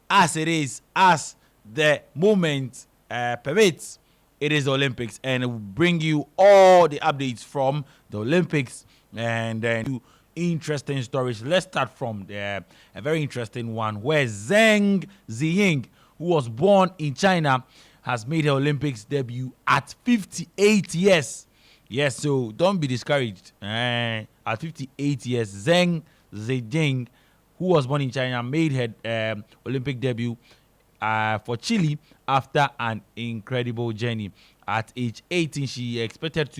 as it is, as the moment permits. It is the Olympics, and it will bring you all the updates from the Olympics and then interesting stories. Let's start from a very interesting one where Zheng Ziying, who was born in China, has made her Olympics debut at 58 years. Yes, so don't be discouraged. At 58 years, Zheng Ziying, who was born in China, made her Olympic debut for Chile after an incredible journey. At age 18, she was expected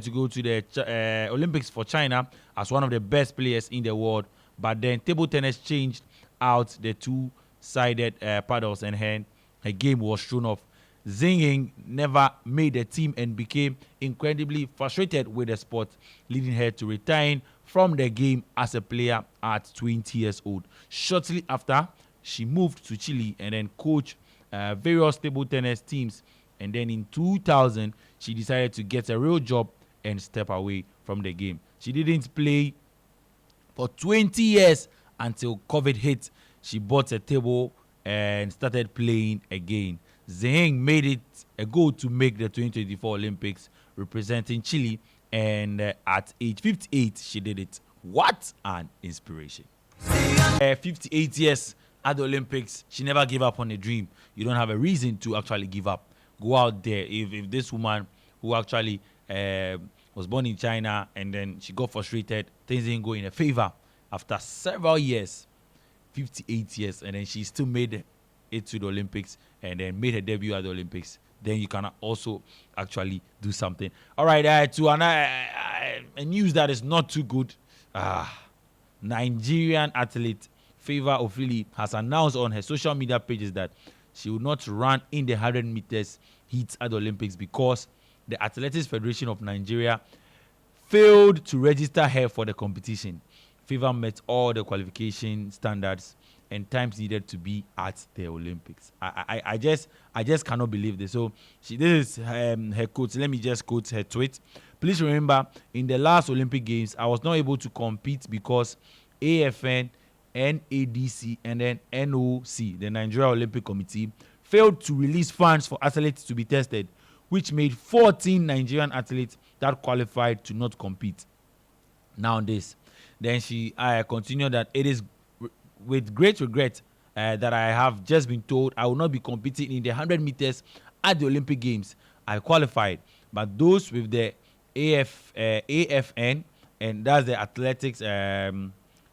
to go to the Olympics for China as one of the best players in the world. But then table tennis changed out the two-sided paddles, and her game was thrown off. Zheng never made the team and became incredibly frustrated with the sport, leading her to retire from the game as a player at 20 years old. Shortly after, she moved to Chile and then coached various table tennis teams. And then in 2000, she decided to get a real job and step away from the game. She didn't play for 20 years until COVID hit. She bought a table and started playing again. Zheng made it a goal to make the 2024 Olympics representing Chile, and at age 58, she did it. What an inspiration. 58 years at the Olympics, she never gave up on a dream. You don't have a reason to actually give up. Go out there. If this woman who actually was born in China and then she got frustrated, things didn't go in her favor after several years, 58 years, and then she still made it to the Olympics and then made her debut at the Olympics, then you can also actually do something. All right, to a news that is not too good. Nigerian athlete Favor Ofili has announced on her social media pages that she will not run in the 100 meters heats at the Olympics because the Athletics Federation of Nigeria failed to register her for the competition. Favor met all the qualification standards and times needed to be at the Olympics. I just cannot believe this. So this is her quote. Let me just quote her tweet. Please remember, in the last Olympic Games, I was not able to compete because AFN, NADC, and then NOC, the Nigeria Olympic Committee, failed to release funds for athletes to be tested, which made 14 Nigerian athletes that qualified to not compete. Now this. Then she continued that it is with great regret that I have just been told I will not be competing in the 100 meters at the Olympic Games. I qualified, but those with the AFN, and that's the Athletics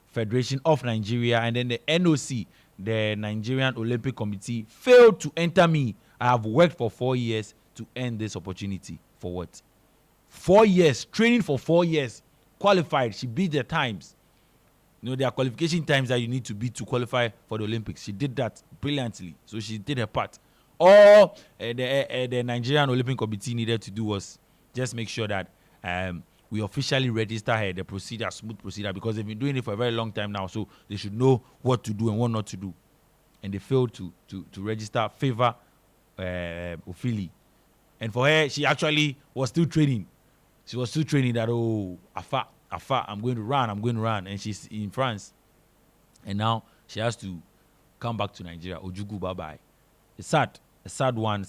Federation of Nigeria, and then the NOC, the Nigerian Olympic Committee, failed to enter me. I have worked for 4 years to earn this opportunity. For what? 4 years, training for 4 years, qualified. She beat the times. There are qualification times that you need to beat to qualify for the Olympics. She did that brilliantly. So she did her part. All the Nigerian Olympic Committee needed to do was just make sure that we officially register her, the procedure, smooth procedure, because they've been doing it for a very long time now. So they should know what to do and what not to do. And they failed to register Favor Ofili. And for her, she actually was still training. She was still training that, Afa, I'm going to run. And she's in France. And now she has to come back to Nigeria. Ojugu, bye-bye. It's sad. A sad one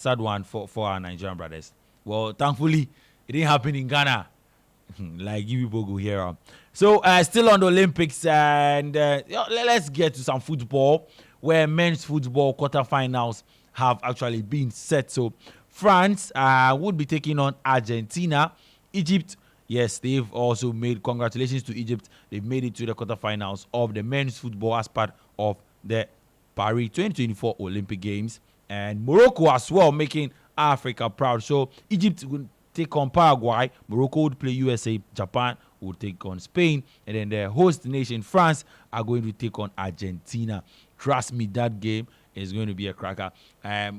for our Nigerian brothers. Well, thankfully, it didn't happen in Ghana. Like you people go here. So, still on the Olympics, and let's get to some football, where men's football quarterfinals have actually been set. So, France would be taking on Argentina. Egypt, yes, they've also made, congratulations to Egypt. They've made it to the quarterfinals of the men's football as part of the Paris 2024 Olympic Games. And Morocco as well, making Africa proud. So Egypt will take on Paraguay. Morocco would play USA. Japan would take on Spain. And then the host nation, France, are going to take on Argentina. Trust me, that game is going to be a cracker. A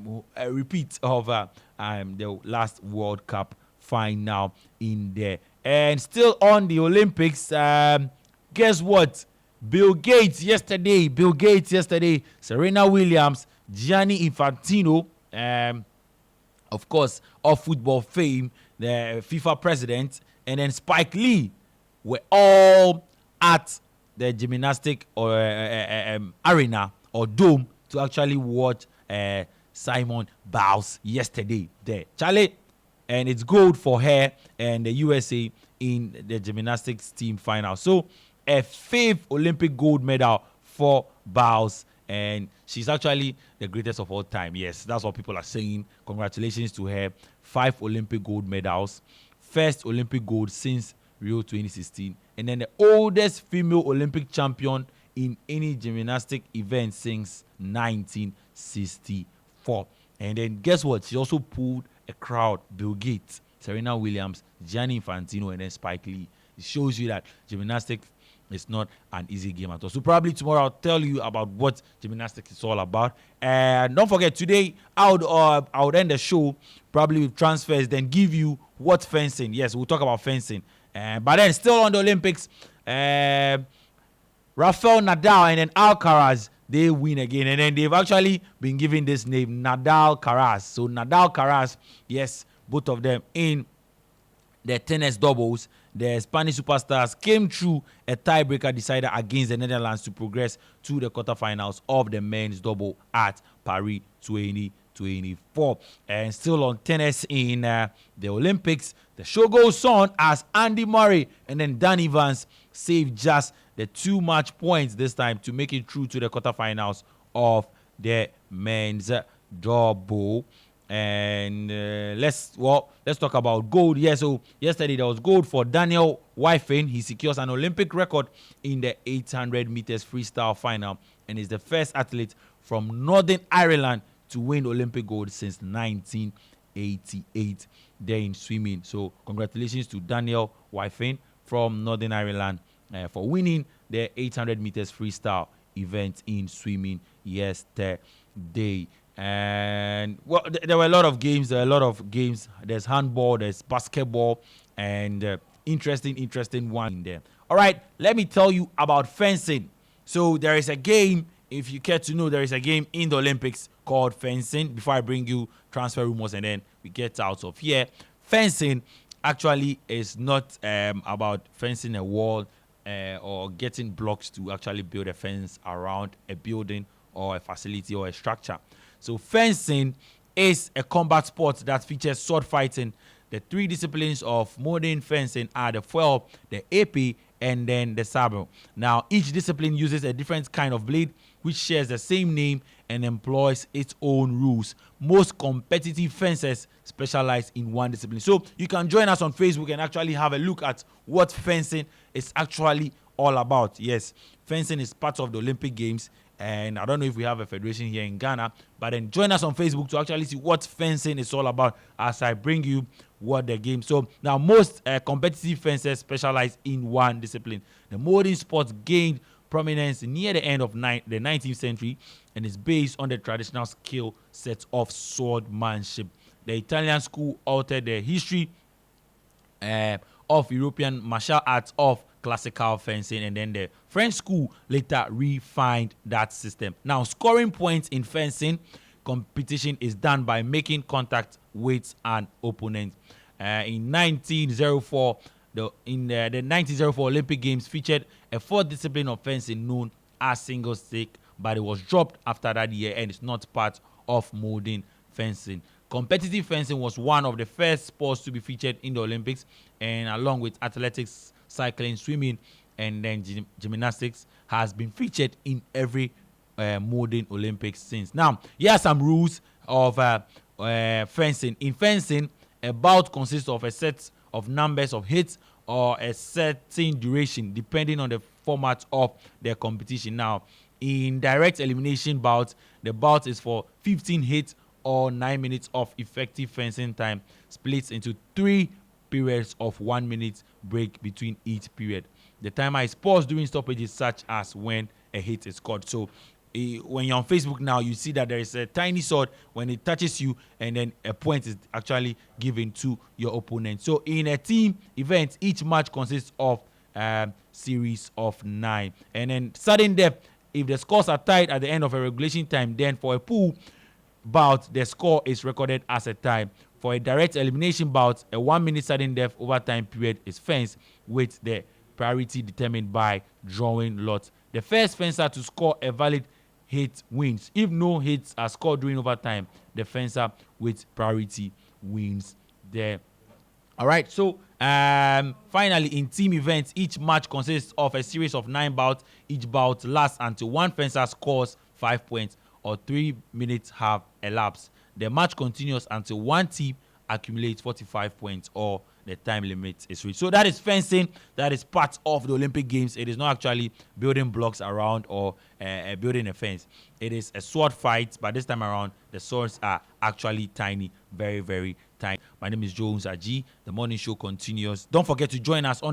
repeat of the last World Cup final in there. And still on the Olympics, guess what? Bill Gates yesterday, Serena Williams, Gianni Infantino, of course, of football fame, the FIFA president, and then Spike Lee were all at the gymnastic arena or dome to actually watch Simon Biles yesterday there. Charlie, and it's gold for her and the USA in the gymnastics team final. So a 5th Olympic gold medal for Biles, and she's actually the greatest of all time. Yes, that's what people are saying. Congratulations to her. 5 Olympic gold medals, first Olympic gold since Rio 2016, and then the oldest female Olympic champion in any gymnastic event since 1964. And then guess what? She also pulled a crowd: Bill Gates, Serena Williams, Gianni Infantino, and then Spike Lee. It shows you that gymnastics is not an easy game at all. So probably tomorrow I'll tell you about what gymnastics is all about. And don't forget, today I would end the show probably with transfers, then give you what fencing. Yes, we'll talk about fencing. But then still on the Olympics, Rafael Nadal and then Alcaraz, they win again. And then they've actually been given this name, Nadal Caraz. So Nadal Caraz, yes, both of them in the tennis doubles. The Spanish superstars came through a tiebreaker decider against the Netherlands to progress to the quarterfinals of the men's double at Paris 2024. And still on tennis in the Olympics, the show goes on as Andy Murray and then Dan Evans saved just the 2 match points this time to make it through to the quarterfinals of the men's double. And let's talk about gold. Yeah, so yesterday there was gold for Daniel Wyfin. He secures an Olympic record in the 800 meters freestyle final and is the first athlete from Northern Ireland to win Olympic gold since 1988 there in swimming. So congratulations to Daniel Wyfin from Northern Ireland for winning the 800 meters freestyle event in swimming yesterday. And well, there were a lot of games. There's handball, there's basketball, and interesting one in there. All right, let me tell you about fencing. So there is a game, if you care to know, there is a game in the Olympics called fencing. Before I bring you transfer rumors and then we get out of here, fencing actually is not about fencing a wall or getting blocks to actually build a fence around a building or a facility or a structure. So fencing is a combat sport that features sword fighting. The 3 disciplines of modern fencing are the foil, the épée, and then the sabre. Now, each discipline uses a different kind of blade which shares the same name and employs its own rules. Most competitive fencers specialize in one discipline. So you can join us on Facebook and actually have a look at what fencing is actually all about. Yes, fencing is part of the Olympic Games. And I don't know if we have a federation here in Ghana, but then join us on Facebook to actually see what fencing is all about as I bring you what the game. So now most competitive fencers specialize in one discipline. The modern sport gained prominence near the end of the 19th century and is based on the traditional skill set of swordmanship. The Italian school altered the history of European martial arts of classical fencing, and then the French school later refined that system. Now, scoring points in fencing competition is done by making contact with an opponent. In 1904, the 1904 Olympic Games featured a 4th discipline of fencing known as single stick, but it was dropped after that year and is not part of modern fencing. Competitive fencing was one of the first sports to be featured in the Olympics, and along with athletics, cycling, swimming, and then gymnastics, has been featured in every modern Olympics since. Now, here are some rules of fencing. In fencing, a bout consists of a set of numbers of hits or a certain duration, depending on the format of the competition. Now, in direct elimination bouts, the bout is for 15 hits or 9 minutes of effective fencing time, splits into 3 periods of 1 minute break between each period. The timer is paused during stoppages, such as when a hit is scored. So when you're on Facebook now, you see that there is a tiny sword when it touches you, and then a point is actually given to your opponent. So in a team event, each match consists of series of 9. And then sudden death, if the scores are tied at the end of a regulation time, then for a pool bout, the score is recorded as a tie. For a direct elimination bout, a 1 minute sudden death overtime period is fenced with the priority determined by drawing lots. The first fencer to score a valid hit wins. If no hits are scored during overtime, the fencer with priority wins there. All right, so finally, in team events, each match consists of a series of 9 bouts. Each bout lasts until one fencer scores 5 points or 3 minutes have elapsed. The match continues until one team accumulates 45 points or the time limit is reached. So that is fencing. That is part of the Olympic Games. It is not actually building blocks around or building a fence. It is a sword fight, but this time around, the swords are actually tiny, very, very tiny. My name is Jones Aji. The morning show continues. Don't forget to join us on the